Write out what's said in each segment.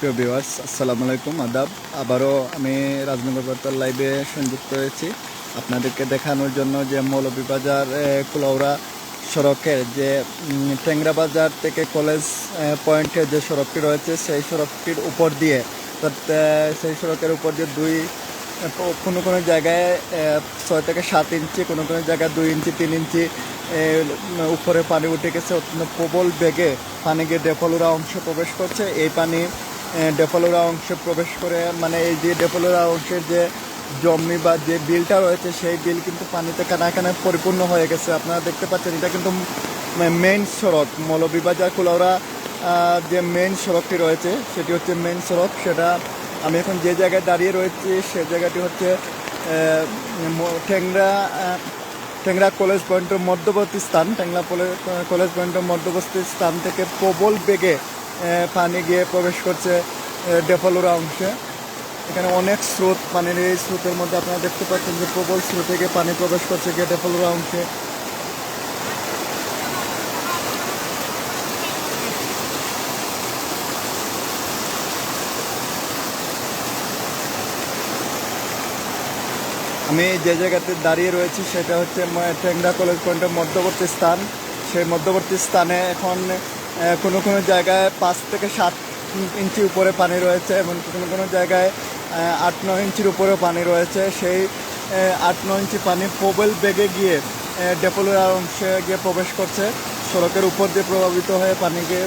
প্রিয় ভিউয়ার্স, আসসালামু আলাইকুম, আদাব। আবারও আমি রাজনগর বর্তার লাইভে সংযুক্ত হয়েছি আপনাদেরকে দেখানোর জন্য যে মৌলভীবাজার কুলাউড়া সড়কের যে ট্যাংরা বাজার থেকে কলেজ পয়েন্টে যে সড়কটি রয়েছে সেই সড়কটির উপর দিয়ে সেই সড়কের উপর দিয়ে কোনো কোনো জায়গায় 6 থেকে 7 ইঞ্চি, কোনো কোনো জায়গায় 2 ইঞ্চি 3 ইঞ্চি উপরে পানি উঠে গেছে। অত্যন্ত প্রবল বেগে পানি গিয়ে ডেফলুরা অংশে প্রবেশ করছে। এই পানি ডেফলুরা অংশে প্রবেশ করে মানে এই যে ডেফলুরা অংশের যে জমি বা যে বিলটা রয়েছে সেই বিল কিন্তু পানিতে কানায় পরিপূর্ণ হয়ে গেছে। আপনারা দেখতে পাচ্ছেন এটা কিন্তু মেইন সড়ক, মৌলভীবাজার কুলাউড়া যে মেইন সড়কটি রয়েছে সেটি হচ্ছে মেইন সড়ক। সেটা আমি এখন যে জায়গায় দাঁড়িয়ে রয়েছি সে জায়গাটি হচ্ছে ট্যাংরা কলেজ পয়েন্টের মধ্যবর্তী স্থান। কলেজ পয়েন্টের মধ্যবর্তী স্থান থেকে প্রবল বেগে পানি গিয়ে প্রবেশ করছে ডেফলুরা অংশে। এখানে অনেক স্রোত, পানির এই স্রোতের মধ্যে আপনারা দেখতে পাচ্ছেন যে প্রবল স্রোতে গিয়ে পানি প্রবেশ করছে গিয়ে ডেফলুরা অংশে। আমি যে জায়গাতে দাঁড়িয়ে রয়েছি সেটা হচ্ছে ট্যাংরা কলেজ পয়েন্টের মধ্যবর্তী স্থান। সেই মধ্যবর্তী স্থানে এখন কোনো কোনো জায়গায় 5 থেকে 7 ইঞ্চি উপরে পানি রয়েছে এবং কোনো কোনো জায়গায় 8-9 ইঞ্চির উপরেও পানি রয়েছে। সেই 8-9 ইঞ্চি পানি প্রবল বেগে গিয়ে ডেফলুরা অংশে গিয়ে প্রবেশ করছে। সড়কের উপর দিয়ে প্রভাবিত হয়ে পানি গিয়ে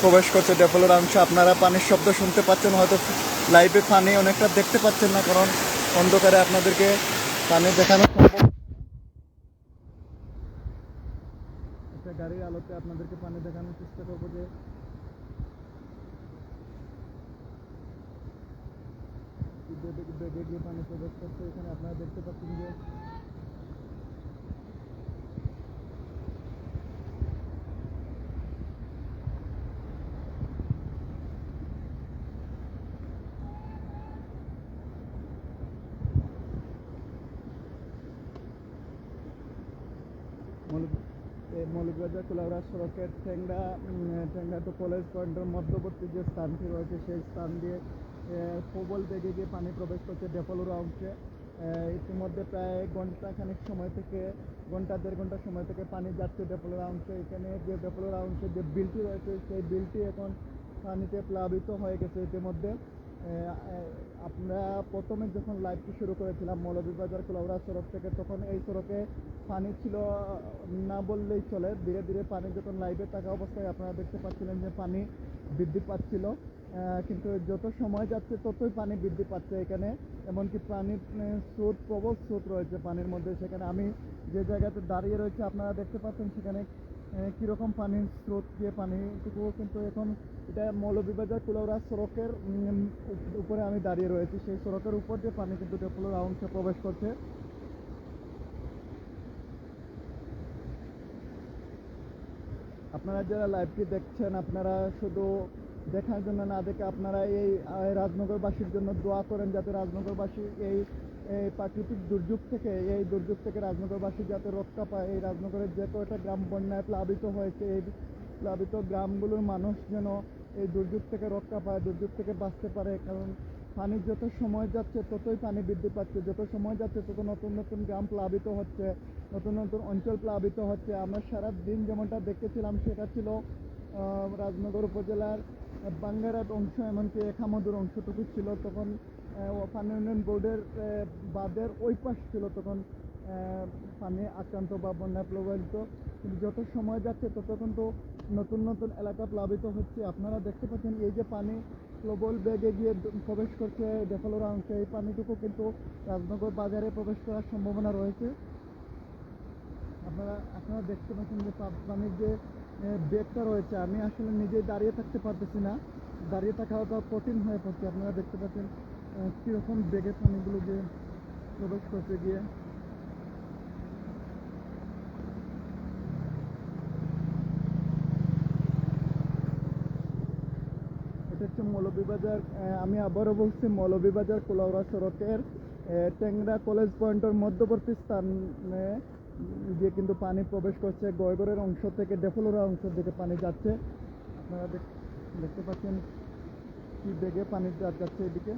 প্রবেশ করছে ডেফলুরা অংশে। আপনারা পানির শব্দ শুনতে পাচ্ছেন, হয়তো লাইভে পানি অনেকটা দেখতে পাচ্ছেন না, কারণ অন্ধকারে আপনাদেরকে পানি দেখানো সম্ভব। একটা গাড়ির আলোতে আপনাদেরকে পানি দেখানোর চেষ্টা করবো যে বেগে গিয়ে পানি প্রবেশ করছে। এখানে আপনারা দেখতে পাচ্ছেন যে মৌলভীবাজার কুলাউড়া সড়কের ট্যাংরা টু কলেজ পয়েন্টের মধ্যবর্তী যে স্থানটি রয়েছে সেই স্থান দিয়ে প্রবল বেগে গিয়ে পানি প্রবেশ করছে ডেফলুরা অংশে। ইতিমধ্যে প্রায় ঘন্টা 1.5 ঘন্টা সময় থেকে পানি যাচ্ছে ডেফলুরা অংশে। এখানে যে ডেফলুরা অংশের যে বিলটি রয়েছে সেই বিলটি এখন পানিতে প্লাবিত হয়ে গেছে ইতিমধ্যে। আমরা প্রথমে যখন লাইভটি শুরু করেছিলাম মৌলভীবাজার কুলাউড়া সড়ক থেকে, তখন এই সড়কে পানি ছিল না বললেই চলে। ধীরে ধীরে পানি যখন লাইভে থাকা অবস্থায় আপনারা দেখতে পাচ্ছিলেন যে পানি বৃদ্ধি পাচ্ছিল, কিন্তু যত সময় যাচ্ছে ততই পানি বৃদ্ধি পাচ্ছে এখানে। এমনকি পানির স্রোত, প্রবল স্রোত রয়েছে পানির মধ্যে। সেখানে আমি যে জায়গাতে দাঁড়িয়ে রয়েছে আপনারা দেখতে পাচ্ছেন সেখানে কীরকম পানির স্রোত গিয়ে পানিটুকু কিন্তু এখন এটা মৌলভীবাজার কুলাউড়া সড়কের উপরে আমি দাঁড়িয়ে রয়েছি। সেই সড়কের উপর দিয়ে পানি কিন্তু ডেফলুরা অংশে প্রবেশ করছে। আপনারা যারা লাইভটি দেখছেন আপনারা শুধু দেখার জন্য না দেখে আপনারা এই রাজনগরবাসীর জন্য দোয়া করেন, যাতে রাজনগরবাসী এই প্রাকৃতিক দুর্যোগ থেকে রাজনগরবাসী যাতে রক্ষা পায়। এই রাজনগরের যে কয়টা গ্রাম বন্যায় প্লাবিত হয়েছে, এই প্লাবিত গ্রামগুলোর মানুষ যেন এই দুর্যোগ থেকে রক্ষা পায়, দুর্যোগ থেকে বাঁচতে পারে। কারণ পানি যত সময় যাচ্ছে ততই পানি বৃদ্ধি পাচ্ছে, যত সময় যাচ্ছে তত নতুন নতুন গ্রাম প্লাবিত হচ্ছে, নতুন নতুন অঞ্চল প্লাবিত হচ্ছে। আমরা সারা দিন যেমনটা দেখেছিলাম সেটা ছিল রাজনগর উপজেলার বাঙ্গারাট অংশ, এমনকি এখামদুর অংশটুকু ছিল। তখন পানি উন্নয়ন বোর্ডের বাঁধের ওই পাশ ছিল তখন পানি আক্রান্ত বা বন্যায় প্লাবিত। কিন্তু যত সময় যাচ্ছে তত কিন্তু নতুন নতুন এলাকা প্লাবিত হচ্ছে। আপনারা দেখতে পাচ্ছেন এই যে পানি প্রবল বেগে গিয়ে প্রবেশ করছে ডেফলুরা অংশে, এই পানিটুকু কিন্তু রাজনগর বাজারে প্রবেশ করার সম্ভাবনা রয়েছে। আপনারা দেখতে পাচ্ছেন যে পানির যে বেগটা রয়েছে, আমি আসলে নিজেই দাঁড়িয়ে থাকতে পারতেছি না, দাঁড়িয়ে থাকাটা কঠিন হয়ে পড়ছে। আপনারা দেখতে পাচ্ছেন কীরকম বেগে পানিগুলো গিয়ে প্রবেশ করতে গিয়ে। এটা হচ্ছে মৌলভীবাজার, আমি আবারও বলছি, মৌলভীবাজার কুলাউড়া সড়কের ট্যাংরা কলেজ পয়েন্টের মধ্যবর্তী স্থানে গিয়ে কিন্তু পানি প্রবেশ করছে। গয়গড়ের অংশ থেকে ডেফলুরা অংশের দিকে পানি যাচ্ছে। আপনারা দেখতে পাচ্ছেন কি বেগে পানি যাচ্ছে এদিকে।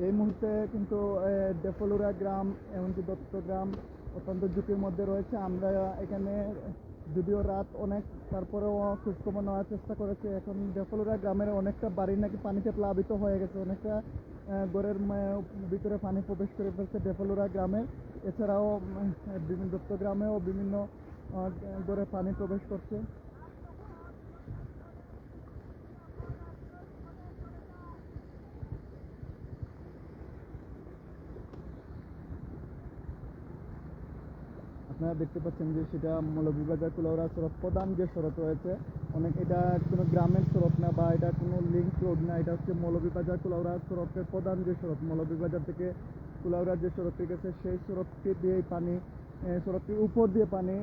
এই মুহূর্তে কিন্তু ডেফলুরা গ্রাম এমনকি দত্ত গ্রাম অত্যন্ত ঝুঁকির মধ্যে রয়েছে। আমরা এখানে যদিও রাত অনেক, তারপরেও খোঁজখবর নেওয়ার চেষ্টা করেছি। এখন ডেফলুরা গ্রামের অনেকটা বাড়ি নাকি পানিতে প্লাবিত হয়ে গেছে, অনেকটা ঘরের ভিতরে পানি প্রবেশ করে ফেলছে ডেফলুরা গ্রামে। এছাড়াও বিভিন্ন দত্ত গ্রামেও বিভিন্ন ঘরে পানি প্রবেশ করছে। আপনারা দেখতে পাচ্ছেন যে সেটা মৌলভীবাজার কুলাউড়া সড়ক, প্রধান যে সড়ক রয়েছে, এটা কোনো গ্রামের সড়ক না বা এটা কোনো লিঙ্ক রোড না, এটা হচ্ছে মৌলভীবাজার কুলাউড়া সড়কের প্রধান যে সড়ক। মৌলভীবাজার থেকে কুলাউড়ার যে সড়কটি গেছে সেই সড়কটি দিয়েই পানি, সড়কটির উপর দিয়ে পানি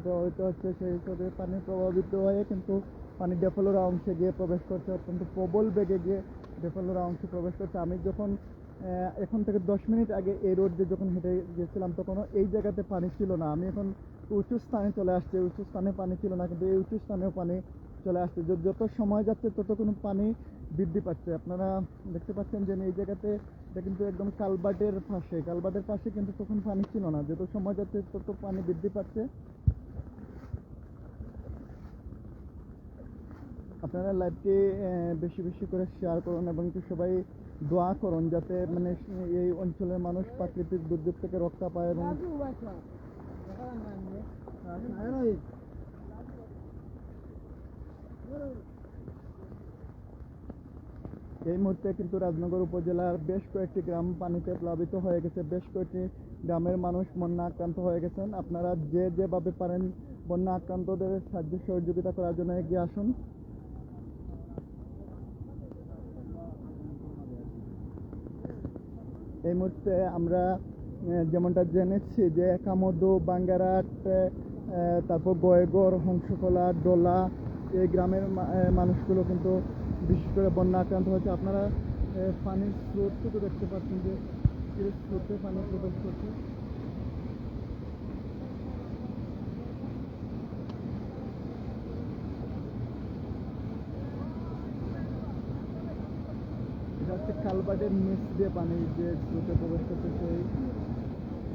প্রবাহিত হচ্ছে। সেই হিসাবে পানি প্রভাবিত হয়ে কিন্তু পানি ডেফলুরা অংশে গিয়ে প্রবেশ করছে, অত্যন্ত প্রবল বেগে গিয়ে ডেফলুরা অংশে প্রবেশ করছে। আমি যখন এখন থেকে 10 মিনিট আগে এই রোড দিয়ে যখন হেঁটে গেছিলাম তখনও এই জায়গাতে পানি ছিল না। আমি এখন উঁচু স্থানে চলে আসছি, উঁচু স্থানে পানি ছিল না, কিন্তু এই উঁচু স্থানেও পানি চলে আসছে। যত সময় যাচ্ছে তত কোনো পানি বৃদ্ধি পাচ্ছে। আপনারা দেখতে পাচ্ছেন যে এই জায়গাতে এটা কিন্তু একদম কালভার্টের পাশে কিন্তু তখন পানি ছিল না। যত সময় যাচ্ছে তত পানি বৃদ্ধি পাচ্ছে। আপনারা লাইভটি বেশি বেশি করে শেয়ার করুন এবং সবাই দোয়া করুন যাতে মানে এই অঞ্চলের মানুষ প্রাকৃতিক দুর্যোগ থেকে রক্ষা পায়। এবং এই মুহূর্তে কিন্তু রাজনগর উপজেলার বেশ কয়েকটি গ্রাম পানিতে প্লাবিত হয়ে গেছে। বেশ কয়েকটি গ্রামের মানুষ বন্যা আক্রান্ত হয়ে গেছেন। আপনারা যেভাবে পারেন বন্যা আক্রান্তদের সাহায্য সহযোগিতা করার জন্য এগিয়ে আসুন। এই মুহূর্তে আমরা যেমনটা জেনেছি যে কামদু, বাঙ্গারাট, তারপর গয়েগড়, হংসকলা, ডোলা, এই গ্রামের মানুষগুলো কিন্তু বিশেষ করে বন্যা আক্রান্ত হয়েছে। আপনারা পানির স্রোতটুকু দেখতে পাচ্ছেন যে স্রোতে পানি প্রবেশ করছে। এটা হচ্ছে কালভার্টের নিচ দিয়ে পানি যে স্রোতে প্রবেশ করছে সেই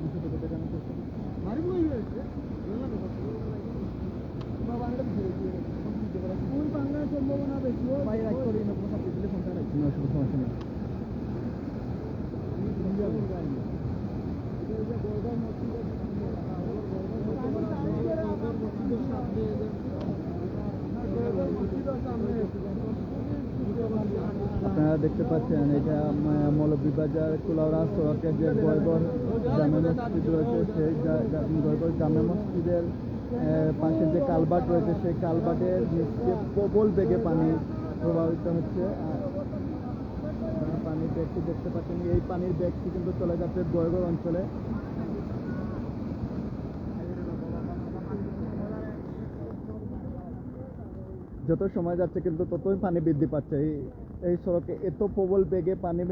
অংশটুকু দেখানোর চেষ্টা করছি। সম্ভাবনা বেশি সমস্যা নেই। আপনারা দেখতে পাচ্ছেন এটা মৌলভীবাজার কুলাউড়া সড়কের যে গয়েগড় জামে মসজিদ রয়েছে, সেই গয়েগড় জামে মসজিদের পাশে যে কালভার্ট রয়েছে সেই কালভার্টের নিচে প্রবল বেগে পানি প্রবাহিত হচ্ছে। পানির ব্যাগটি দেখতে পাচ্ছেন, এই পানির ব্যাগটি কিন্তু চলে যাচ্ছে গয়েগড় অঞ্চলে। যত সময় যাচ্ছে কিন্তু ততই পানি বৃদ্ধি পাচ্ছে। এই সড়কে এত প্রবল বেগে পানি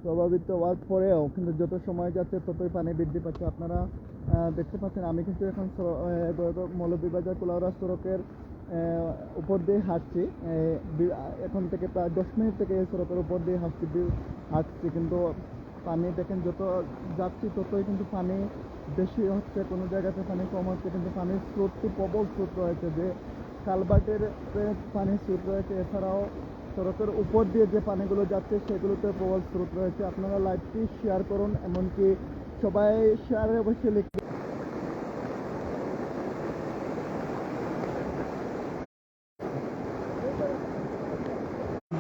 প্রভাবিত হওয়ার পরেও কিন্তু যত সময় যাচ্ছে ততই পানি বৃদ্ধি পাচ্ছে। আপনারা দেখতে পাচ্ছেন আমি কিন্তু এখন মৌলভীবাজার কুলাউড়া সড়কের উপর দিয়ে হাঁটছি। এখন থেকে প্রায় 10 মিনিট থেকে এই সড়কের উপর দিয়ে হাঁটছি কিন্তু পানি দেখেন যত যাচ্ছি ততই কিন্তু পানি বেশি হচ্ছে, কোনো জায়গাতে পানি কম হচ্ছে, কিন্তু পানির স্রোতটি প্রবল স্রোত রয়েছে। যে কালভার্টের পানির স্রোত রয়েছে, এছাড়াও সড়কের উপর দিয়ে যে পানিগুলো যাচ্ছে সেগুলোতে প্রবল স্রোত রয়েছে। আপনারা লাইভটি শেয়ার করুন, এমনকি সবাই শেয়ারে অবশ্যই লিখবে।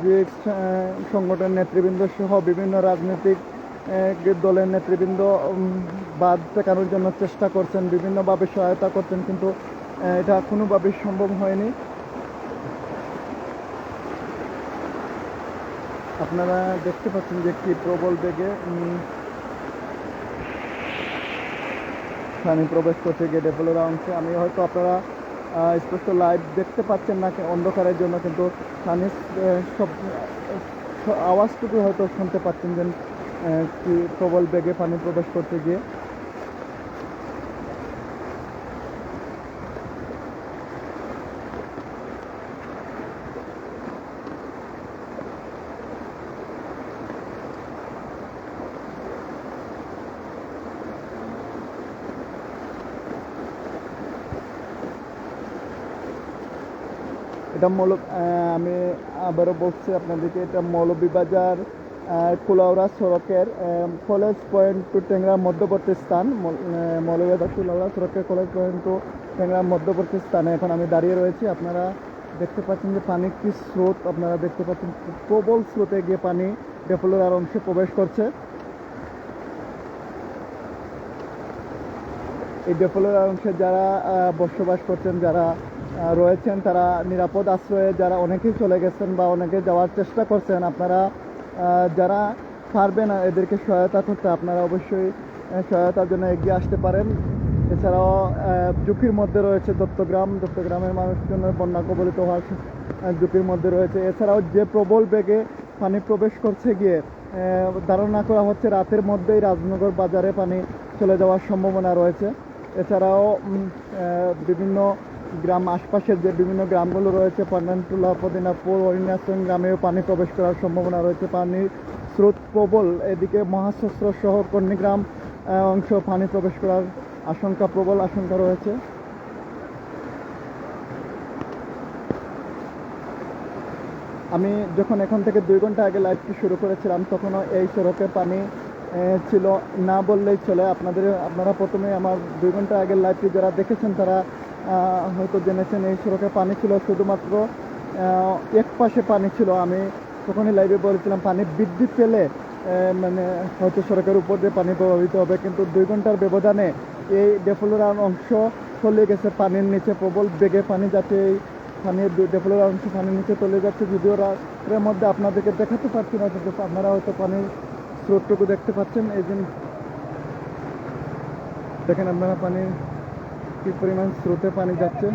যে সংগঠনের নেতৃবৃন্দ সহ বিভিন্ন রাজনৈতিক দলের নেতৃবৃন্দ বাঁধ ঠেকানোর জন্য চেষ্টা করছেন, বিভিন্নভাবে সহায়তা করছেন, কিন্তু এটা কোনোভাবেই সম্ভব হয়নি। আপনারা দেখতে পাচ্ছেন যে কি প্রবল বেগে পানি প্রবেশ করছে গেট ডেভেলপের অংশে। আমি হয়তো আপনারা স্পষ্ট লাইভ দেখতে পাচ্ছেন না অন্ধকারের জন্য, কিন্তু পানির সব আওয়াজটুকু হয়তো শুনতে পাচ্ছেন যে কি প্রবল বেগে পানি প্রবেশ করতে গিয়ে। এটা আমি আবারও বলছি আপনাদেরকে, এটা মৌলভীবাজার কুলাউড়া সড়কের কলেজ পয়েন্ট টু ট্যাংরা মধ্যবর্তী স্থান। মৌলভীবাজার কুলাউড়া সড়কের কলেজ পয়েন্ট টু ট্যাংরা মধ্যবর্তী স্থানে এখন আমি দাঁড়িয়ে রয়েছি। আপনারা দেখতে পাচ্ছেন যে পানির কি স্রোত, আপনারা দেখতে পাচ্ছেন প্রবল স্রোতে গিয়ে পানি ডেফলোরার অংশে প্রবেশ করছে। এই ডেফলোরার অংশে যারা বসবাস করছেন, যারা রয়েছেন, তারা নিরাপদ আশ্রয়ে যারা অনেকেই চলে গেছেন বা অনেকে যাওয়ার চেষ্টা করছেন। আপনারা যারা পারবেন এদেরকে সহায়তা করতে, আপনারা অবশ্যই সহায়তার জন্য এগিয়ে আসতে পারেন। এছাড়াও ঝুঁকির মধ্যে রয়েছে দত্তগ্রামের মানুষের জন্য বন্যা কবলিত হওয়ার ঝুঁকির মধ্যে রয়েছে। এছাড়াও যে প্রবল বেগে পানি প্রবেশ করছে গিয়ে ধারণা করা হচ্ছে রাতের মধ্যেই রাজনগর বাজারে পানি চলে যাওয়ার সম্ভাবনা রয়েছে। এছাড়াও বিভিন্ন গ্রাম আশপাশের যে বিভিন্ন গ্রামগুলো রয়েছে, পান্ডানটুলা, পদিনাপুর, হরিণাসন গ্রামেও পানি প্রবেশ করার সম্ভাবনা রয়েছে। পানির স্রোত প্রবল, এদিকে মহাশস্ত্র সহ কর্ণিগ্রাম অংশ পানি প্রবেশ করার প্রবল আশঙ্কা রয়েছে। আমি যখন এখান থেকে 2 ঘন্টা আগে লাইভটি শুরু করেছিলাম, তখনও এই সড়কে পানি ছিল না বললেই চলে। আপনারা প্রথমে আমার 2 ঘন্টা আগের লাইভটি যারা দেখেছেন তারা হয়তো জেনেছেন এই সড়কে পানি ছিল শুধুমাত্র এক পাশে পানি ছিল। আমি তখনই লাইভে বলেছিলাম পানি বৃদ্ধি পেলে মানে হয়তো সড়কের উপর দিয়ে পানি প্রভাবিত হবে, কিন্তু 2 ঘন্টার ব্যবধানে এই ডেফলোরার অংশ চলে গেছে পানির নিচে। প্রবল বেগে পানি যাচ্ছে, এই পানির ডেফলোরার অংশ পানির নিচে চলে যাচ্ছে। যদিও রাতের মধ্যে আপনাদেরকে দেখাতে পারছি না, কিন্তু আপনারা হয়তো পানির স্রোতটুকু দেখতে পাচ্ছেন। এই যে দেখেন আপনারা পানির কি পরিমাণ স্রোতে পানি যাচ্ছে।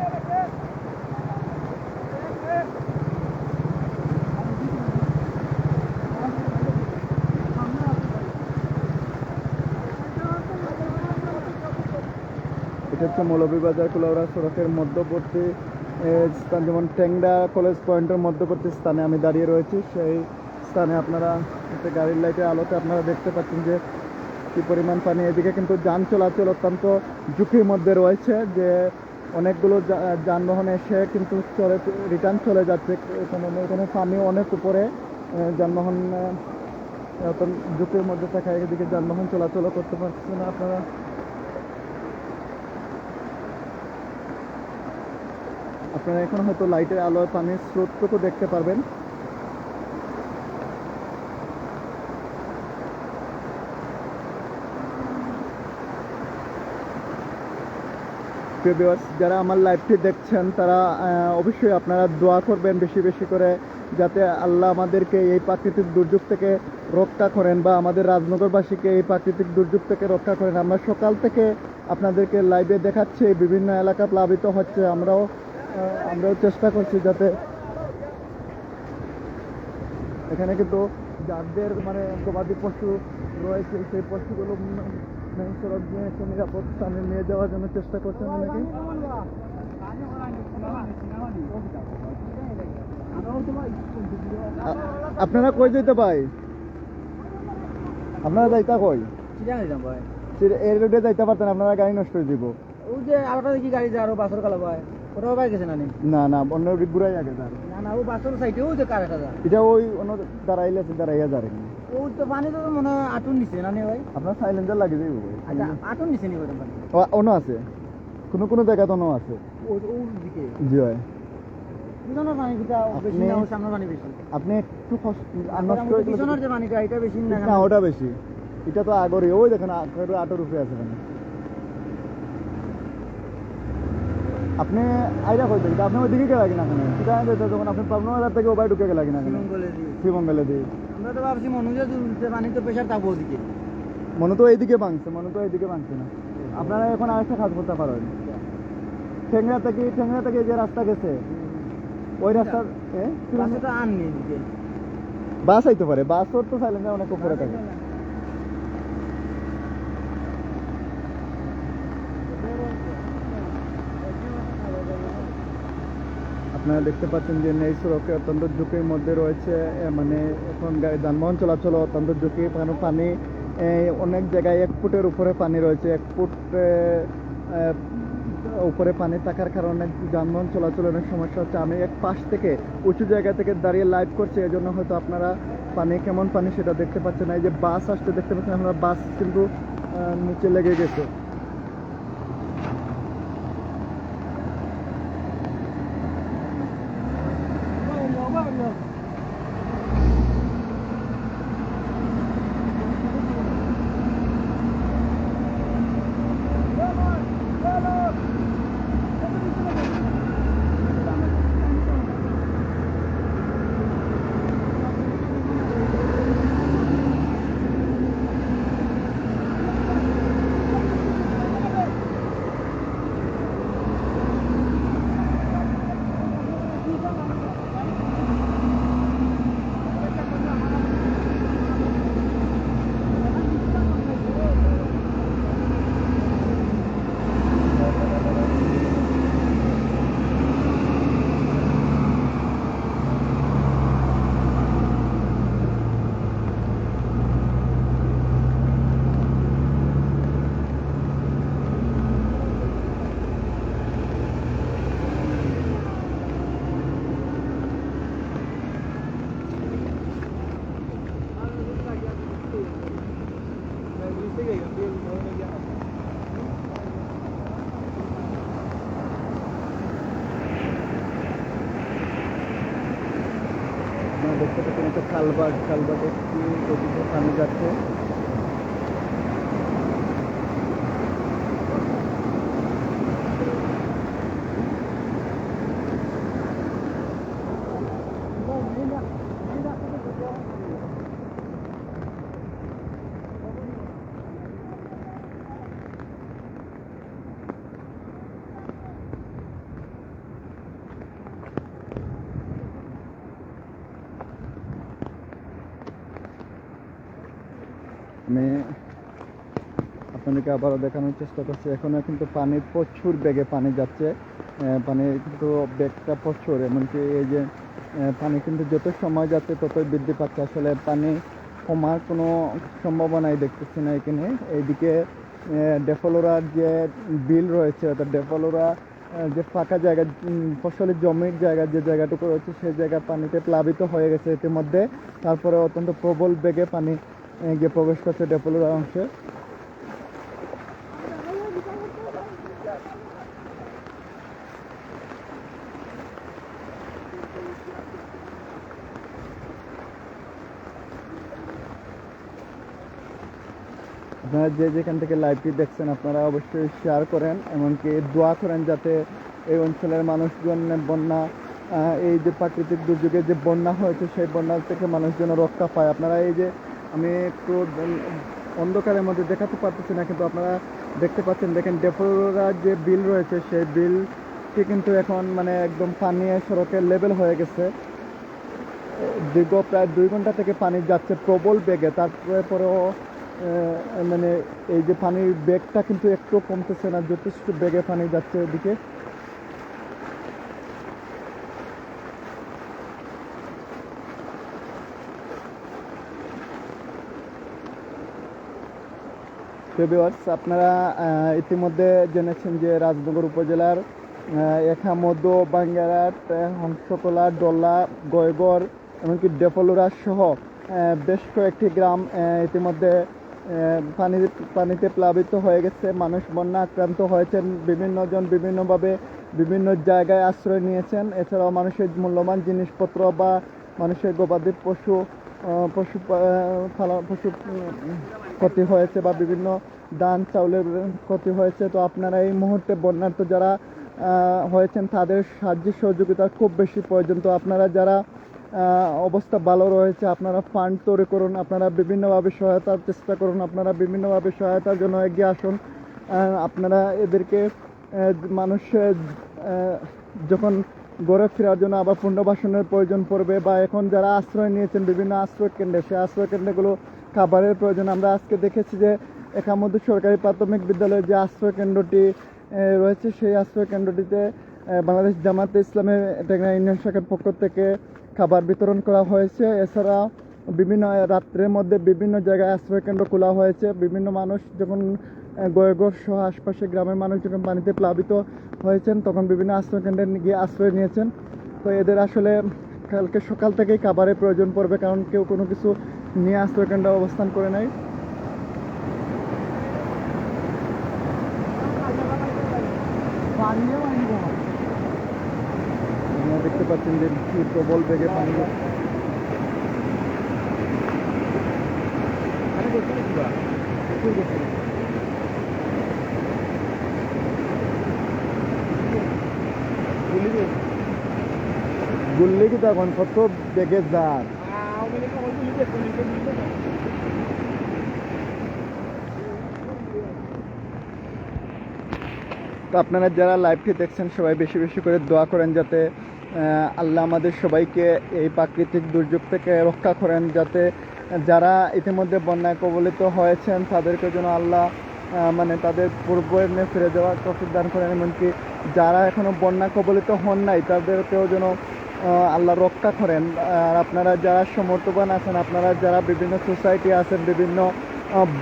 এটা হচ্ছে মৌলভীবাজার কুলাউড়া সড়কের মধ্যবর্তী স্থান, যেমন ট্যাংরা কলেজ পয়েন্টের মধ্যবর্তী স্থানে আমি দাঁড়িয়ে রয়েছি। সেই স্থানে আপনারা গাড়ির লাইটের আলোতে আপনারা দেখতে পাচ্ছেন যে কি পরিমাণ পানি। এদিকে কিন্তু যান চলাচল অত্যন্ত ঝুঁকির মধ্যে রয়েছে, যে অনেকগুলো যানবাহন এসে কিন্তু রিটার্ন চলে যাচ্ছে। এখানে পানি অনেক উপরে, যানবাহন ঝুঁকির মধ্যে থাকায় এদিকে যানবাহন চলাচল করতে পারছে না। আপনারা এখন হয়তো লাইটের আলোয় পানির স্রোতটুকু দেখতে পারবেন। যারা আমার লাইভটি দেখছেন তারা অবশ্যই আপনারা দোয়া করবেন বেশি বেশি করে, যাতে আল্লাহ আমাদেরকে এই প্রাকৃতিক দুর্যোগ থেকে রক্ষা করেন বা আমাদের রাজনগরবাসীকে এই প্রাকৃতিক দুর্যোগ থেকে রক্ষা করেন। আমরা সকাল থেকে আপনাদেরকে লাইভে দেখাচ্ছি বিভিন্ন এলাকা প্লাবিত হচ্ছে। আমরাও চেষ্টা করছি যাতে এখানে কিন্তু যাদের মানে গবাদি পশু রয়েছে সেই পশুগুলো মেইন সড়ক দিয়ে একটা নিরাপদ স্থানে নিয়ে যাওয়ার জন্য চেষ্টা করছেন অনেকে। আপনারা কই যেতে পাই? আপনারা যাইতা কই? এই রোডে যাইতে পারতেন, আপনারা গাড়ি নষ্ট হয়ে যাব। ওই যে আরোটা দেখি গাড়ি যায় আরো বাসর কালা ভাই, ওটাও ভাই গেছে না? না অন্য দিক ঘুরাই আগে যান। না ও বাসর সাইডে ওই যে কারেটা যায়, এটা ওই অন্য দাঁড়াইয়া যাবে। ওই তো পানি তো মনে হয় আটুন নিছে না ভাই? আপনার সাইলেন্সার লাগিয়ে যাইব ভাই। আচ্ছা আটুন নিছে নি ওরকম পানি? অন্য আছে, কোনো জায়গাতে অন্য আছে। ওই দিকে জি ভাই, পিছনের পানিটা বেশি না ওর সামনের পানি বেশি? আপনি একটু পিছনের যে পানিটা এটা বেশি না? না ওটা বেশি, এটা তো আগরে। ওই দেখেন আটোর উপরে আছে মানে। আপনি আইরা কই দেখি আপনি ওইদিকে গেলা কিনা? যখন আপনি পাবনা থেকে ওবাই ঢুকে গেলা কিনা? শ্রীমঙ্গলে দিই। আমরা তো ভাবছি মনুজে পানি তো প্রেশার থাকবো ওদিকে। মনে তো এইদিকে ভাঙছে না। আপনারা এখন আরেকটা কাজ করতে পারেন, ঠেংরা থেকে যে রাস্তা গেছে ওই রাস্তার বাস আইতে পারে। বাস ওর তো সাইলেন্সার অনেক উপরে থাকে। আপনারা দেখতে পাচ্ছেন যে এই সড়কে অত্যন্ত ঝুঁকির মধ্যে রয়েছে, মানে এখন যানবাহন চলাচল অত্যন্ত ঝুঁকি। পানি অনেক জায়গায় 1 ফুটের উপরে পানি রয়েছে। 1 ফুট উপরে পানি থাকার কারণে যানবাহন চলাচলের অনেক সমস্যা হচ্ছে। আমি এক পাশ থেকে উঁচু জায়গা থেকে দাঁড়িয়ে লাইভ করছি, এজন্য হয়তো আপনারা পানি কেমন পানি সেটা দেখতে পাচ্ছেন না। এই যে বাস আসতে দেখতে পাচ্ছেন আপনারা, বাস কিন্তু নিচে লেগে গেছে। আপনারা দেখতে পাচ্ছেন একটা খালবাট একটি গতিতে পানি যাচ্ছে। আমি আপনাদেরকে আবারও দেখানোর চেষ্টা করছি, এখনো কিন্তু পানি প্রচুর বেগে পানি যাচ্ছে। পানি কিন্তু বেগটা প্রচুর, এমনকি এই যে পানি কিন্তু যত সময় যাচ্ছে ততই বৃদ্ধি পাচ্ছে। আসলে পানি কমার কোনো সম্ভাবনাই দেখতেছি না এখানে। এইদিকে ডেফলোরার যে বিল রয়েছে, অর্থাৎ ডেফলোরা যে ফাঁকা জায়গা, ফসলের জমির জায়গা যে জায়গাটুকু রয়েছে সেই জায়গা পানিতে প্লাবিত হয়ে গেছে ইতিমধ্যে। তারপরে অত্যন্ত প্রবল বেগে পানি গিয়ে প্রবেশ করছে ডেফলোরা অংশে। আপনারা যে যেখান থেকে লাইভটি দেখছেন আপনারা অবশ্যই শেয়ার করেন, এমনকি দোয়া করেন যাতে এই অঞ্চলের মানুষজন বন্যা, এই যে প্রাকৃতিক দুর্যোগে যে বন্যা হয়েছে সেই বন্যা থেকে মানুষ যেন রক্ষা পায়। আপনারা এই যে আমি একটু অন্ধকারের মধ্যে দেখাতে পারতেছি না, কিন্তু আপনারা দেখতে পাচ্ছেন, দেখেন ডেফলোরার যে বিল রয়েছে সেই বিলটি কিন্তু এখন মানে একদম পানি সড়কের লেভেল হয়ে গেছে। দীর্ঘ প্রায় 2 ঘন্টা থেকে পানি যাচ্ছে প্রবল বেগে, তারপরে পরেও মানে এই যে পানির বেগটা কিন্তু একটু কমতেছে না, যথেষ্ট বেগে পানি যাচ্ছে ওদিকে। আপনারা ইতিমধ্যে জেনেছেন যে রাজনগর উপজেলার এখামদো, বাঙ্গারাট, হংসকোলা, ডোলা, গয়গড় এমনকি ডেফলোরা সহ বেশ কয়েকটি গ্রাম ইতিমধ্যে পানিতে প্লাবিত হয়ে গেছে। মানুষ বন্যা আক্রান্ত হয়েছেন, বিভিন্ন জন বিভিন্নভাবে বিভিন্ন জায়গায় আশ্রয় নিয়েছেন। এছাড়াও মানুষের মূল্যবান জিনিসপত্র বা মানুষের গবাদি পশু ক্ষতি হয়েছে বা বিভিন্ন ধান চাউলের ক্ষতি হয়েছে। তো আপনারা এই মুহূর্তে বন্যার্ত যারা হয়েছেন তাদের সাহায্য সহযোগিতার খুব বেশি প্রয়োজন। তো আপনারা যারা অবস্থা ভালো রয়েছে আপনারা ফান্ড তৈরি করুন, আপনারা বিভিন্নভাবে সহায়তার চেষ্টা করুন, আপনারা বিভিন্নভাবে সহায়তার জন্য এগিয়ে আসুন। আপনারা এদেরকে মানুষ যখন ঘরে ফেরার জন্য আবার পুনর্বাসনের প্রয়োজন পড়বে বা এখন যারা আশ্রয় নিয়েছেন বিভিন্ন আশ্রয় কেন্দ্রে, সেই আশ্রয় কেন্দ্রগুলো খাবারের প্রয়োজন। আমরা আজকে দেখেছি যে একামদু সরকারি প্রাথমিক বিদ্যালয়ের যে আশ্রয় কেন্দ্রটি রয়েছে সেই আশ্রয় কেন্দ্রটিতে বাংলাদেশ জামাতে ইসলামের টেকনা ইউনিয়ন শাখার পক্ষ থেকে খাবার বিতরণ করা হয়েছে। এছাড়া বিভিন্ন রাত্রের মধ্যে বিভিন্ন জায়গায় আশ্রয় কেন্দ্র খোলা হয়েছে। বিভিন্ন মানুষ যখন গোয়াগড় সহ আশপাশের গ্রামের মানুষ যখন পানিতে প্লাবিত হয়েছেন তখন বিভিন্ন আশ্রয়কেন্দ্রে গিয়ে আশ্রয় নিয়েছেন। তো এদের আসলে কালকে সকাল থেকেই খাবারের প্রয়োজন পড়বে, কারণ কেউ কোনো কিছু নিয়ে আশ্রয়কেন্দ্রে অবস্থান করে নাই। আপনারা দেখতে পাচ্ছেন যে কি প্রবল বেগে পানি। গুল্লি কি তখন কত বেগে যার তো আপনারা যারা লাইভটি দেখছেন সবাই বেশি বেশি করে দোয়া করেন যাতে আল্লাহ আমাদের সবাইকে এই প্রাকৃতিক দুর্যোগ থেকে রক্ষা করেন, যাতে যারা ইতিমধ্যে বন্যায় কবলিত হয়েছেন তাদেরকে যেন আল্লাহ মানে তাদের পূর্বে ফিরে যাওয়ার তৌফিক দান করেন, এমনকি যারা এখনো বন্যা কবলিত হন নাই তাদেরকেও যেন আল্লাহ রক্ষা করেন। আর আপনারা যারা সমর্থবান আছেন, আপনারা যারা বিভিন্ন সোসাইটি আছেন, বিভিন্ন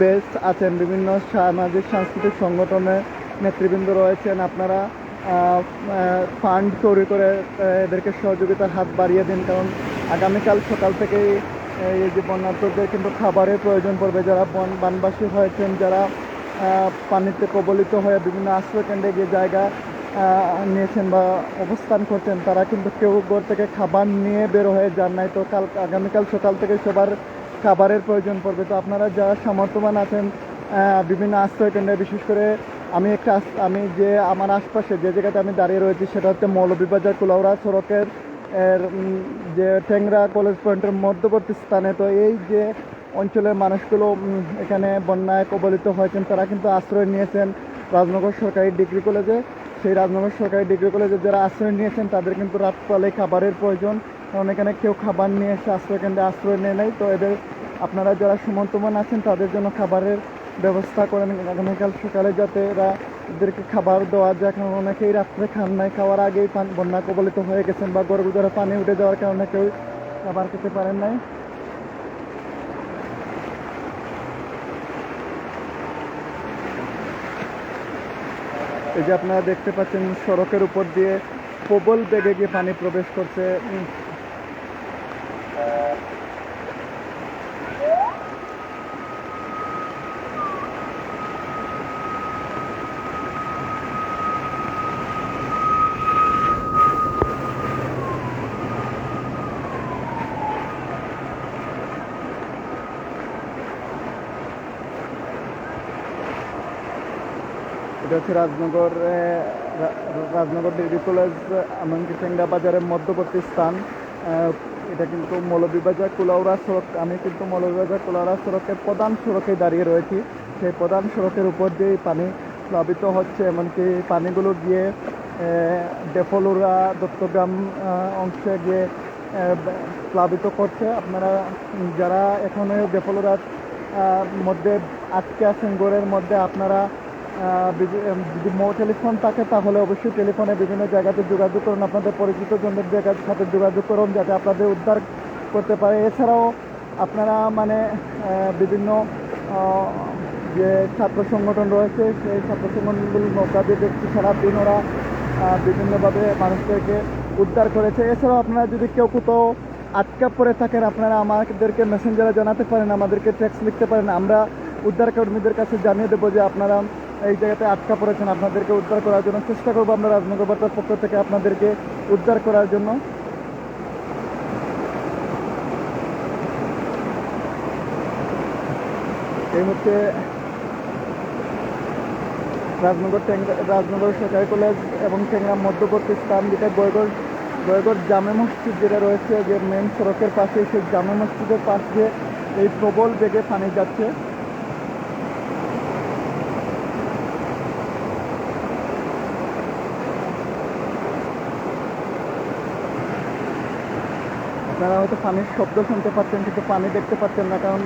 বেস আছেন, বিভিন্ন সামাজিক সাংস্কৃতিক সংগঠনের নেতৃবৃন্দ রয়েছেন, আপনারা ফান্ড তৈরি করে এদেরকে সহযোগিতার হাত বাড়িয়ে দিন, কারণ আগামীকাল সকাল থেকেই এই যে বন্যার্থদের কিন্তু খাবারের প্রয়োজন পড়বে। যারা বানবাসী হয়েছেন, যারা পানিতে কবলিত হয়ে বিভিন্ন আশ্রয়কেন্দ্রে গিয়ে জায়গা নিয়েছেন বা অবস্থান করছেন, তারা কিন্তু কেউ ঘর থেকে খাবার নিয়ে বের হয়ে যান নাই। তো আগামীকাল সকাল থেকে সবার খাবারের প্রয়োজন পড়বে। তো আপনারা যারা সামর্থ্যবান আছেন বিভিন্ন আশ্রয়কেন্দ্রে, বিশেষ করে আমি যে আমার আশপাশে যে জায়গাতে আমি দাঁড়িয়ে রয়েছি সেটা হচ্ছে মৌলভীবাজার কুলাউড়া সড়কের যে ট্যাংরা কলেজ পয়েন্টের মধ্যবর্তী স্থানে। তো এই যে অঞ্চলের মানুষগুলো এখানে বন্যায় কবলিত হয়েছেন, তারা কিন্তু আশ্রয় নিয়েছেন রাজনগর সরকারি ডিগ্রি কলেজে। সেই রাজনগর সরকারি ডিগ্রি কলেজে যারা আশ্রয় নিয়েছেন তাদের কিন্তু রাতকালে খাবারের প্রয়োজন, কারণ এখানে কেউ খাবার নিয়ে এসে আশ্রয়কেন্দ্রে আশ্রয় নেয় নাই। তো এদের আপনারা যারা সমর্থমান আছেন তাদের জন্য খাবারের ব্যবস্থা করেন আগামীকাল সকালে, যাতে এদেরকে খাবার দেওয়া যায়, কারণ অনেকেই রাত্রে খান নাই, খাওয়ার আগেই বন্যা কবলিত হয়ে গেছেন বা গরু দ্বারা পানি উঠে যাওয়ার কারণে কেউ খাবার খেতে পারেন নাই। এই যে আপনারা দেখতে পাচ্ছেন সড়কের উপর দিয়ে প্রবল বেগে গিয়ে পানি প্রবেশ করছে। এটা হচ্ছে রাজনগর ডিগ্রি কলেজ এমনকি টেংরা বাজারের মধ্যবর্তী স্থান। এটা কিন্তু মৌলভীবাজার কুলাউড়া সড়ক। আমি কিন্তু মৌলভীবাজার কুলাউড়া সড়কের প্রধান সড়কে দাঁড়িয়ে রয়েছি। সেই প্রধান সড়কের উপর দিয়েই পানি প্লাবিত হচ্ছে, এমনকি পানিগুলো গিয়ে ডেফলুরা দত্তগ্রাম অংশে গিয়ে প্লাবিত করছে। আপনারা যারা এখনো ডেফলুরার মধ্যে আটকে আছেন ঘরের মধ্যে, আপনারা যদি টেলিফোন থাকে তাহলে অবশ্যই টেলিফোনে বিভিন্ন জায়গাতে যোগাযোগ করুন, আপনাদের পরিচিত জনদের সাথে যোগাযোগ করুন যাতে আপনাদের উদ্ধার করতে পারে। এছাড়াও আপনারা মানে বিভিন্ন যে ছাত্র সংগঠন রয়েছে সেই ছাত্র সংগঠনগুলো নৌকা দিয়ে দেখছি সারাদিন ওরা বিভিন্নভাবে মানুষদেরকে উদ্ধার করেছে। এছাড়াও আপনারা যদি কেউ কোথাও আটকা পড়ে থাকেন, আপনারা আমাদেরকে মেসেঞ্জারে জানাতে পারেন, আমাদেরকে টেক্সট লিখতে পারেন। আমরা উদ্ধারকর্মীদের কাছে জানিয়ে দেবো যে আপনারা এই জায়গাতে আটকা পড়েছেন, আপনাদেরকে উদ্ধার করার জন্য চেষ্টা করবো আমরা রাজনগর বার্তার পক্ষ থেকে আপনাদেরকে উদ্ধার করার জন্য। এই হচ্ছে রাজনগর সরকারি কলেজ এবং টেংরা মধ্যবর্তী স্থান, যেটা গোয়াগড় জামে মসজিদ যেটা রয়েছে যে মেন সড়কের পাশে, সেই জামে মসজিদের পাশ দিয়ে এই প্রবল বেগে পানি যাচ্ছে। আপনারা হয়তো পানির শব্দ শুনতে পাচ্ছেন কিন্তু পানি দেখতে পাচ্ছেন না, কারণ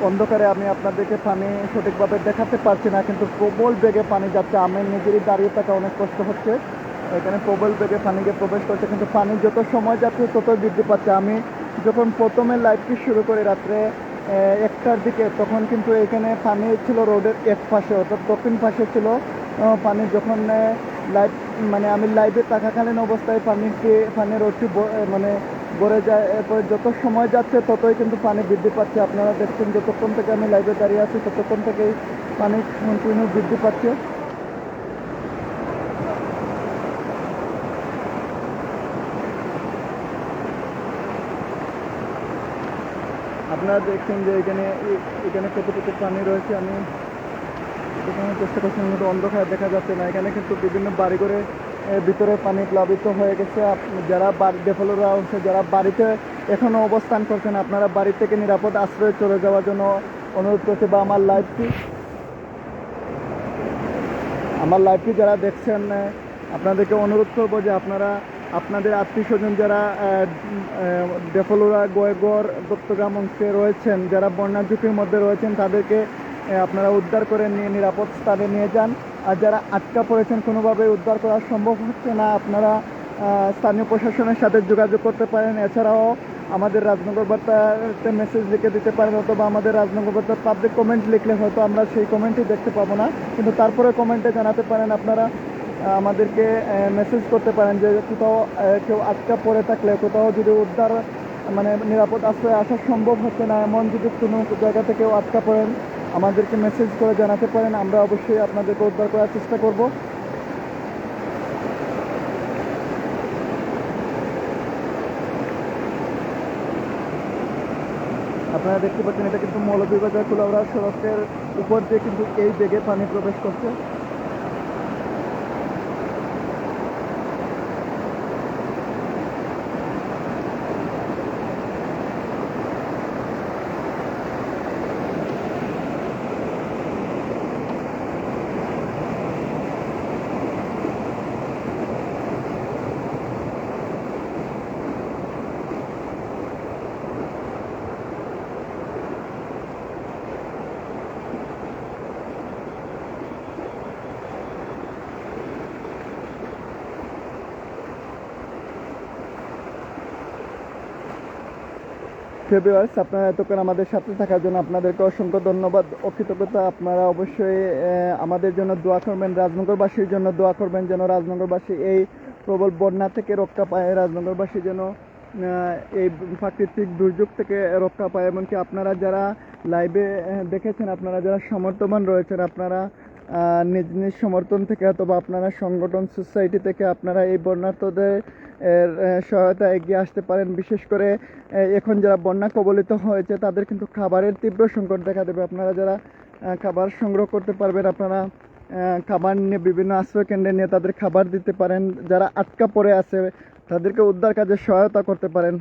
অন্ধকারে আমি আপনাদেরকে পানি সঠিকভাবে দেখাতে পারছি না, কিন্তু প্রবল বেগে পানি যাচ্ছে। আমি নিজেরই দাঁড়িয়ে থাকা অনেক কষ্ট হচ্ছে, এখানে প্রবল বেগে পানি গিয়ে প্রবেশ করছে, কিন্তু পানি যত সময় যাচ্ছে তত বৃদ্ধি পাচ্ছে। আমি যখন প্রথমে লাইভটি শুরু করি রাত্রে একটার দিকে, তখন কিন্তু এখানে পানি ছিল রোডের এক পাশে, অর্থাৎ দক্ষিণ পাশে ছিল পানি। যখন লাইভ মানে আমি লাইভে থাকাকালীন অবস্থায় পানির রোডটি মানে ভরে যায়। এরপরে যত সময় যাচ্ছে ততই কিন্তু পানি বৃদ্ধি পাচ্ছে। আপনারা দেখছেন যতক্ষণ থেকে আমি লাইভে দাঁড়িয়ে আছি ততক্ষণ থেকেই পানি কন্টিনিউ বৃদ্ধি পাচ্ছে। আপনারা দেখছেন যে এখানে কতটুকু পানি রয়েছে। আমি দেখানোর চেষ্টা করছি, কিন্তু অন্ধকার দেখা যাচ্ছে না। এখানে কিন্তু বিভিন্ন বাড়িঘরে ভিতরে পানি প্লাবিত হয়ে গেছে। যারা ডেভেলপাররা হচ্ছে, যারা বাড়িতে এখনও অবস্থান করছেন, আপনারা বাড়ি থেকে নিরাপদ আশ্রয়ে চলে যাওয়ার জন্য অনুরোধ করছি। বা আমার লাইভটি যারা দেখছেন, আপনাদেরকে অনুরোধ করবো যে আপনারা আপনাদের আত্মীয় স্বজন যারা ডেফলোরা, গোয়েগড়, দত্তগ্রাম অংশে রয়েছেন, যারা বন্যা ঝুঁকির মধ্যে রয়েছেন, তাদেরকে আপনারা উদ্ধার করে নিয়ে নিরাপদ স্থানে নিয়ে যান। আর যারা আটকা পড়েছেন, কোনোভাবে উদ্ধার করা সম্ভব হচ্ছে না, আপনারা স্থানীয় প্রশাসনের সাথে যোগাযোগ করতে পারেন। এছাড়াও আমাদের রাজনগর বার্তাতে মেসেজ লিখে দিতে পারেন, অথবা আমাদের রাজনগর বার্তার পাবলিক কমেন্ট লিখলে হয়তো আমরা সেই কমেন্টই দেখতে পাবো না, কিন্তু তারপরে কমেন্টে জানাতে পারেন। আপনারা আমাদেরকে মেসেজ করতে পারেন যে কোথাও কেউ আটকা পড়ে থাকলে, কোথাও যদি উদ্ধার মানে নিরাপদ আশ্রয়ে আসা সম্ভব হচ্ছে না, এমন যদি কোনো জায়গা থেকে কেউ আটকা পড়েন, আমাদেরকে মেসেজ করে জানাতে পারেন। আমরা অবশ্যই আপনাদেরকে উদ্ধার করার চেষ্টা করব। আপনারা দেখতে পাচ্ছেন এটা কিন্তু মৌলভীবাজার কুলাউড়া সড়কের উপর দিয়ে কিন্তু এই বেগে পানি প্রবেশ করছে। ভিউয়ার্স, আপনারা এতক্ষণ আমাদের সাথে থাকার জন্য আপনাদেরকে অসংখ্য ধন্যবাদ ও কৃতজ্ঞতা। আপনারা অবশ্যই আমাদের জন্য দোয়া করবেন, রাজনগরবাসীর জন্য দোয়া করবেন, যেন রাজনগরবাসী এই প্রবল বন্যা থেকে রক্ষা পায়, রাজনগরবাসী যেন এই প্রাকৃতিক দুর্যোগ থেকে রক্ষা পায়। এমনকি আপনারা যারা লাইভে দেখেছেন, আপনারা যারা সমর্থবান রয়েছেন, আপনারা নিজ নিজ সমর্থন থেকে অথবা আপনারা সংগঠন সোসাইটি থেকে আপনারা এই বন্যার্তদের সহায়তা এগিয়ে আসতে পারেন। বিশেষ করে এখন যারা বন্যা কবলিত হয়েছে তাদের কিন্তু খাবারের তীব্র সংকট দেখা দেবে। আপনারা যারা খাবার সংগ্রহ করতে পারবেন, আপনারা খাবার নিয়ে বিভিন্ন আশ্রয় কেন্দ্রে নিয়ে তাদের খাবার দিতে পারেন। যারা আটকা পড়ে আছে তাদেরকে উদ্ধার কাজে সহায়তা করতে পারেন।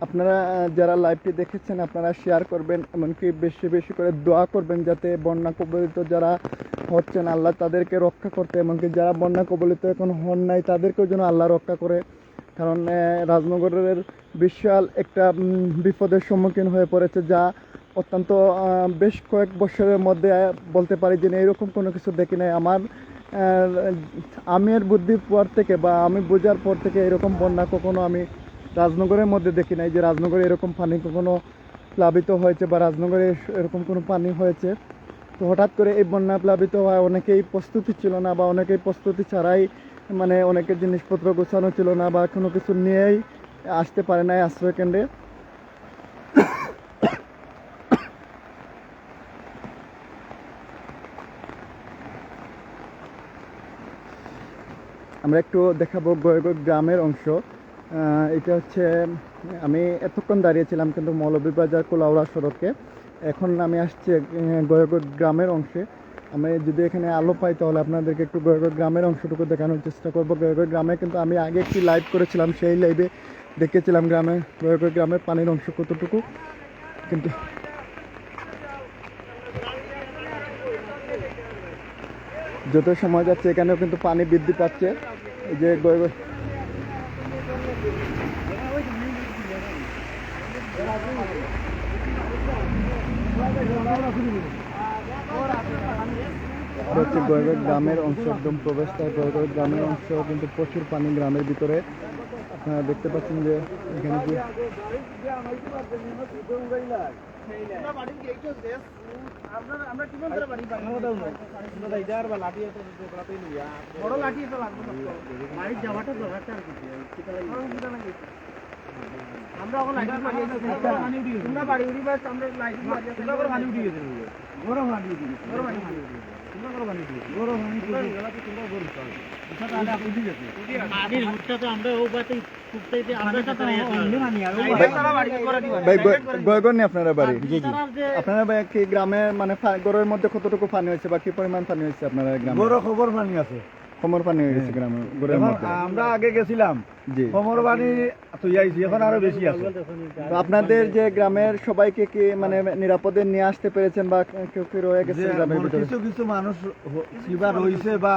আপনারা যারা লাইভটি দেখেছেন, আপনারা শেয়ার করবেন, এমনকি বেশি বেশি করে দোয়া করবেন যাতে বন্যা কবলিত যারা হচ্ছেন আল্লাহ তাদেরকে রক্ষা করতে, এমনকি যারা বন্যা কবলিত এখন হন নাই তাদেরকেও যেন আল্লাহ রক্ষা করে। কারণ রাজনগরের বিশাল একটা বিপদের সম্মুখীন হয়ে পড়েছে, যা অত্যন্ত বেশ কয়েক বছরের মধ্যে বলতে পারি যে এরকম কোনো কিছু দেখি নাই। আমের বুদ্ধির পর থেকে বা আমি বোঝার পর থেকে এরকম বন্যা কখনো আমি রাজনগরের মধ্যে দেখি নাই যে রাজনগরে এরকম পানি কখনো প্লাবিত হয়েছে বা রাজনগরে এরকম কোনো পানি হয়েছে। তো হঠাৎ করে এই বন্যা প্লাবিত হয়, অনেকেই প্রস্তুতি ছিল না বা অনেকেই প্রস্তুতি ছাড়াই মানে অনেকের জিনিসপত্র গোছানো ছিল না বা কোনো কিছু নিয়েই আসতে পারে নাই আশ্রয় কেন্দ্রে। আমরা একটু দেখাবো গয়েগড় গ্রামের অংশ। এটা হচ্ছে আমি এতক্ষণ দাঁড়িয়েছিলাম কিন্তু মৌলভীবাজার কুলাউড়া সড়কে, এখন আমি আসছি গয়েগড় গ্রামের অংশে। আমি যদি এখানে আলো পাই তাহলে আপনাদেরকে একটু গয়েগড় গ্রামের অংশটুকু দেখানোর চেষ্টা করবো। গয়েগড় গ্রামে কিন্তু আমি আগে একটি লাইভ করেছিলাম, সেই লাইভে দেখেছিলাম গয়েগড় গ্রামের পানির অংশ কতটুকু। কিন্তু যত সময় যাচ্ছে এখানেও কিন্তু পানি বৃদ্ধি পাচ্ছে। এই যে গয়েগড় এটা হচ্ছে গোয়াগড় গ্রামের অংশ, একদম প্রবেশটা গোয়াগড় গ্রামের অংশ, কিন্তু প্রচুর পানি গ্রামের ভিতরে। আপনারা দেখতে পাচ্ছেন যে এখানে যে আমরা এখন লাইট মারি তোমরা বাড়ি উড়ি বাস আমরা লাইট মারি তোমরা করে পানি উঠে গেছে গরম পানি উঠে গেছে গরম পানি উঠে গেছে তোমরা করে পানি উঠে গেছে গরম পানি উঠে গেছে তোমরা গরম পানি এটা তো আলা উঠে গেছে পানির হুটটা তো আমরা ও বাতে কুপতেইতে আমরা তো অন্য মানি আর তারা বাড়ি করে দিবা ভাই গোয়াগড় নেই আপনারা বাড়ি? আপনারা ভাই কি গ্রামে মানে গড়ের মধ্যে কতটুকু পানি হয়েছে বা কি পরিমাণ পানি হয়েছে আপনারা গ্রামে? বড় খবর পানি আছে, কোমর পানি হয়ে গেছে গ্রামে গড়ের এখন মধ্যে। আমরা আগে গেছিলাম জি। খবর পানি তুই আইছি, এখন আরো বেশি আছে। তো আপনাদের যে গ্রামের সবাইকে কি মানে নিরাপদে নিয়ে আসতে পেরেছেন বা কেউ কি রয়ে গেছে যে গ্রামের ভিতরে? কিছু কিছু মানুষ সিবা রইছে বা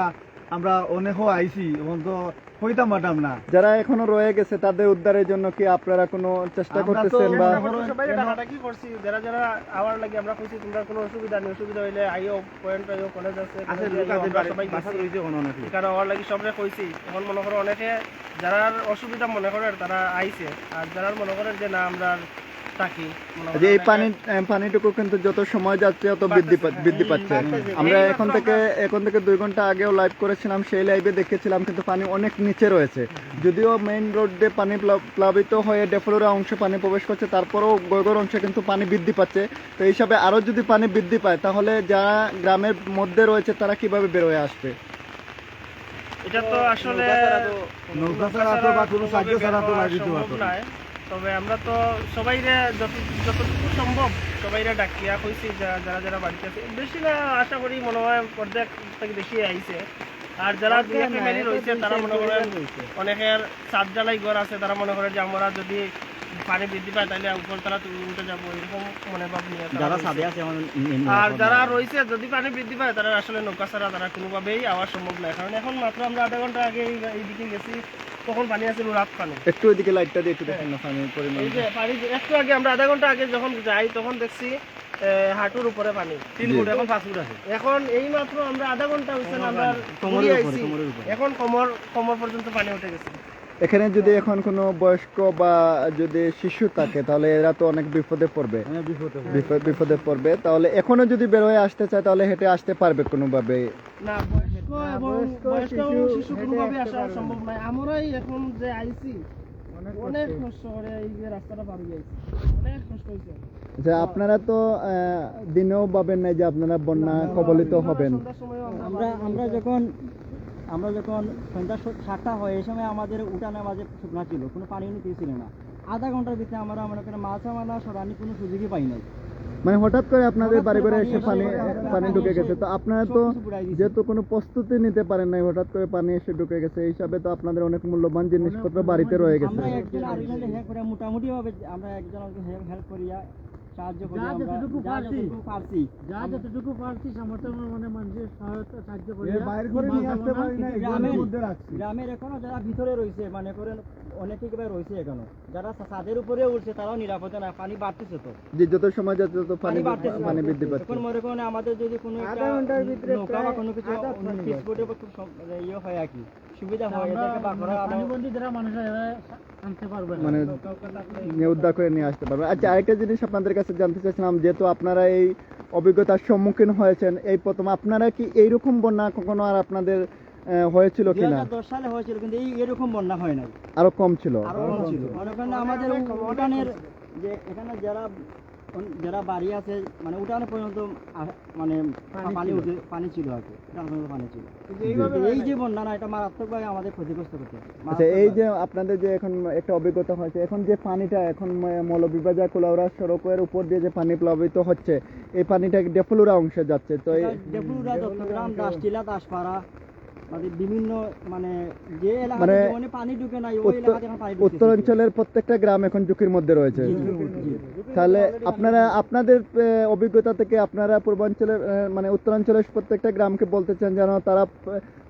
আমরা অনেকও আইছি, এখন তো হইতাম মাটাম না। যারা এখনো রয়ে গেছে তাদের উদ্ধারের জন্য কি আপনারা কোনো চেষ্টা আমরা তো করতেছেন বা সবাই টাকাটাকি করছি যারা যারা আওয়ার লাগে আমরা কইছি তোমরা কোনো অসুবিধা নেই, অসুবিধা হইলে আইও পয়েন্ট আইও কলেজ আছে সবাই কারণ আওয়ার লাগি সবরে কইছি। এখন মনে করো অনেকে যারা অসুবিধা মনে করে তারা আইছে, আর যারা মনে করে যে না আমরা থাকি যে এই পানিটুকু কিন্তু যত সময় যাচ্ছে তত বৃদ্ধি পাচ্ছে। আমরা এখন থেকে 2 ঘন্টা আগেও লাইভ করেছিলাম, সেই লাইভে দেখেছিলাম কিন্তু পানি অনেক নিচে রয়েছে। যদিও মেইন রোড দিয়ে পানি প্লাবিত হয়ে ডেফলোরা অংশে পানি প্রবেশ করছে, তারপরেও গোয়াগড় অংশে কিন্তু পানি বৃদ্ধি পাচ্ছে। তো এই হিসাবে আরও যদি পানি বৃদ্ধি পায় তাহলে যারা গ্রামের মধ্যে রয়েছে তারা কিভাবে বের হয়ে আসবে? এটা তো আসলে নৌকা ছাড়া তো বা কোনো সাহায্য ছাড়া তো বাড়ি দিতে পারতো না। তবে আমরা তো সবাইরে যতটুকু সম্ভব সবাইরে ডাকিয়া কইছি যারা যারা বাড়িতে আছে, বেশি না আশা করি মনে হয় অর্ধেক থেকে বেশি আইছে। আর যারা দুই ফ্যামিলি রয়েছে তারা মনে করেন অনেকের ছাদ জ্বালাই ঘর আছে, তারা মনে করে যে আমরা যদি পানি বৃদ্ধি পায় তাহলে উপর তারা উঠে যাবো, এরকম মনোভাব নিয়ে যারা ছাদে আছে। আর যারা রয়েছে যদি পানি বৃদ্ধি পায় তারা আসলে নৌকা ছাড়া তারা কোনোভাবেই আওয়া সম্ভব নয়। কারণ এখন মাত্র আমরা আধা ঘন্টা আগে এইদিকে গেছি, তখন পানি আছিল রাত পানি। একটু ওইদিকে লাইটটা দিয়ে একটু দেখেন না পানির পরিমাণ। এই যে পানি একটু আগে আমরা আধা ঘন্টা আগে যখন যাই তখন দেখছি হাঁটুর উপরে পানি 3 ফুট, এখন 5 ফুট আছে। এখন এই মাত্র আমরা আধা ঘন্টা হইছে আমরা ঘুরে আইছি, এখন কোমর পর্যন্ত পানি উঠে গেছে। এখানে যদি এখন কোনো বয়স্ক বা যদি শিশু থাকে তাহলে এরা তো অনেক বিপদে পড়বে। বিপদে পড়বে। তাহলে এখনো যদি বের হয়ে আসতে চায় তাহলে হেঁটে আসতে পারবে কোনোভাবে? না, বয়স্ক এবং শিশু কোনোভাবে আসা সম্ভব নয়। আমরাই এখন যে আইছি অনেক কষ্ট করে এই যে রাস্তাটা পার হয়ে আইছি, অনেক কষ্ট হয়েছে। যে আপনারা তো দিনেও ভাবেন না যে আপনারা বন্যা কবলিত হবেন। আমরা যখন সন্ধ্যা 7টা হয় এই সময় আমাদের উঠানের মাঝে শুকনা ছিল, কোনো পানি নিতে ছিল না। আধা ঘন্টার ভিতরে আমরা মনে করেন মাছ মানা সরানি কোনো সুযোগই পাই নাই। মানে হঠাৎ করে আপনাদের বাড়ি ঘরে এসে পানি ঢুকে গেছে। তো আপনারা তো যেহেতু কোনো প্রস্তুতি নিতে পারেন নাই, হঠাৎ করে পানি এসে ঢুকে গেছে, এই হিসাবে তো আপনাদের অনেক মূল্যবান জিনিসপত্র বাড়িতে রয়ে গেছে। আমরা একজন আরেকজনকে হেল্প করে মোটামুটি ভাবে আমরা একজন হেল্প করিয়া সাহায্য করি, আমরা যা যতটুকু পারছি সামর্থ্য মানে মানুষের সহায়তা সাহায্য করি। বাইরে করে নিয়ে আসতে পারি না, গ্রামের মধ্যে রাখছি। গ্রামের এখনো যারা ভিতরে রয়েছে মানে করেন অনেকে একেবারে রয়েছে, এখনো যারা ছাদের উপরে উঠছে তারাও নিরাপদে না, পানি বাড়তেছে তো। যে যত সময় যাচ্ছে তত পানি বৃদ্ধি পাচ্ছে। এখন মনে করেন আমাদের যদি কোনো একটা নৌকা বা কোনো কিছু স্পটে খুব ইয়ে হয় আর কি সুবিধা হয়, এদেরকে বাকরা পানিবন্দী যারা মানুষ আনতে পারবে মানে উদ্ধার করে নিয়ে আসতে পারবে। আচ্ছা, আরেকটা জিনিস আপনাদের কাছে জানতে চাইছিলাম, যেহেতু আপনারা এই অভিজ্ঞতার সম্মুখীন হয়েছেন এই প্রথম, আপনারা কি এইরকম বন্যা কখনো আর আপনাদের হয়েছিল কিনা? 2010 সালে হয়েছিল, কিন্তু এরকম বন্যা হয় নাই, আরো কম ছিল। মনে করেন আমাদের উঠানের যে এখানে যারা বাড়ি আছে মানে উঠানে পর্যন্ত মানে পানি ছিল আর কি, পানি ছিল। এই যে বন্যা না, এটা মারাত্মকভাবে আমাদের ক্ষতিগ্রস্ত করতে। আচ্ছা, এই যে আপনাদের যে এখন একটা অভিজ্ঞতা হয়েছে, এখন যে পানিটা এখন মৌলভীবাজার কুলাউড়া সড়কের উপর দিয়ে যে পানি প্লাবিত হচ্ছে, এই পানিটা ডেফলুরা অংশে যাচ্ছে। তো এই ডেফলুরা, দত্তগ্রাম, দাসটিলা, দাসপাড়া মানে বিভিন্ন মানে যে এলাকায় মানে মানে পানি ঢুকে নাই ওই এলাকাতে এখন পানি ঢুকছে। উত্তরাঞ্চলের প্রত্যেকটা গ্রাম এখন ঝুঁকির মধ্যে রয়েছে। তাহলে আপনাদের অভিজ্ঞতা থেকে আপনারা পূর্বাঞ্চলের মানে উত্তরাঞ্চলের প্রত্যেকটা গ্রামকে বলতে চান যেন তারা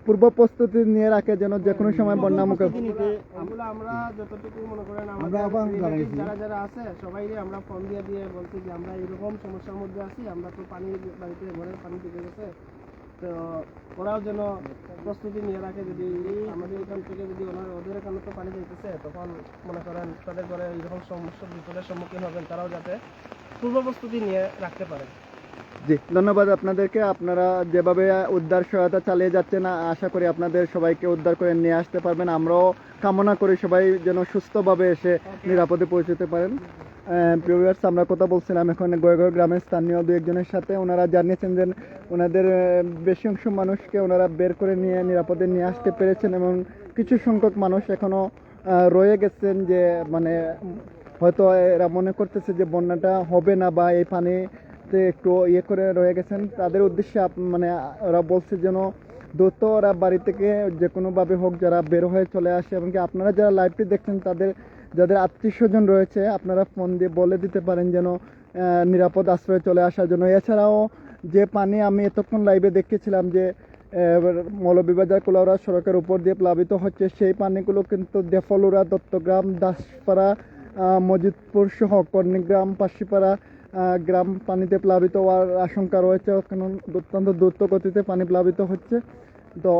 পূর্ব প্রস্তুতি নিয়ে রাখে যেন যে কোনো সময় বন্যা মুখে। এগুলো আমরা যতটুকু মনে করেন আমরা আমাদের আহ্বান relative জানাইছি। যারা যারা আছে সবাইকে আমরা ফোন দিয়ে দিয়ে বলছি যে আমরা এরকম সমস্যার মধ্যে আছি, আমরা তো পানি বাড়িতে ঘরের পানি ঢুকে গেছে, তো ওরাও যেন প্রস্তুতি নিয়ে রাখে। যদি আমাদের এখান থেকে যদি ওদের এখানে তো পানি যাইতেছে, তখন মনে করেন তাদের ঘরে এইরকম সমস্যা বিপদের সম্মুখীন হবেন, তারাও যাতে পূর্ব প্রস্তুতি নিয়ে রাখতে পারে। জি, ধন্যবাদ আপনাদেরকে। আপনারা যেভাবে উদ্ধার সহায়তা চালিয়ে যাচ্ছেন, আশা করি আপনাদের সবাইকে উদ্ধার করে নিয়ে আসতে পারবেন। আমরাও কামনা করি সবাই যেন সুস্থভাবে এসে নিরাপদে পৌঁছতে পারেন। প্রিয় ভিউয়ার্স, আমরা কথা বলছিলাম এখন গয়গড় গ্রামের স্থানীয় দু একজনের সাথে। ওনারা জানিয়েছেন যে ওনাদের বেশি অংশ মানুষকে ওনারা বের করে নিয়ে নিরাপদে নিয়ে আসতে পেরেছেন এবং কিছু সংখ্যক মানুষ এখনো রয়ে গেছেন, যে মানে হয়তো এরা মনে করতেছে যে বন্যাটা হবে না বা এই পানিতে একটু ইয়ে করে রয়ে গেছেন। তাদের উদ্দেশ্যে মানে ওরা বলছে যেন দ্রুত ওরা বাড়ি থেকে যে কোনোভাবে হোক যারা বের হয়ে চলে আসে, এবং কি আপনারা যারা লাইভটি দেখছেন তাদের যাদের আত্মীয় স্বজন রয়েছে আপনারা ফোন দিয়ে বলে দিতে পারেন যেন নিরাপদ আশ্রয়ে চলে আসার জন্য। এছাড়াও যে পানি আমি এতক্ষণ লাইভে দেখেছিলাম যে মৌলভীবাজার কুলাউড়া সড়কের উপর দিয়ে প্লাবিত হচ্ছে, সেই পানিগুলো কিন্তু দেফলুরা, দত্তগ্রাম, দাসপাড়া, মজিদপুর সহ কর্ণিগ্রাম, পাশিপাড়া গ্রাম পানিতে প্লাবিত হওয়ার আশঙ্কা রয়েছে। কারণ অত্যন্ত দ্রুত গতিতে পানি প্লাবিত হচ্ছে। তো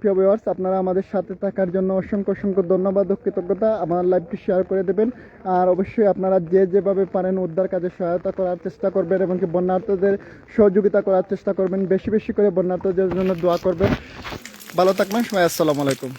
প্রিয় ভিউয়ার্স, আপনারা আমাদের সাথে থাকার জন্য অসংখ্য অসংখ্য ধন্যবাদ ও কৃতজ্ঞতা। আমার লাইভটি শেয়ার করে দেবেন, আর অবশ্যই আপনারা যে যেভাবে পারেন উদ্ধার কাজে সহায়তা করার চেষ্টা করবেন এবং কি বন্যার্তদের সহযোগিতা করার চেষ্টা করবেন। বেশি বেশি করে বন্যার্তদের জন্য দোয়া করবেন। ভালো থাকবেন সবাই, আসসালামু আলাইকুম।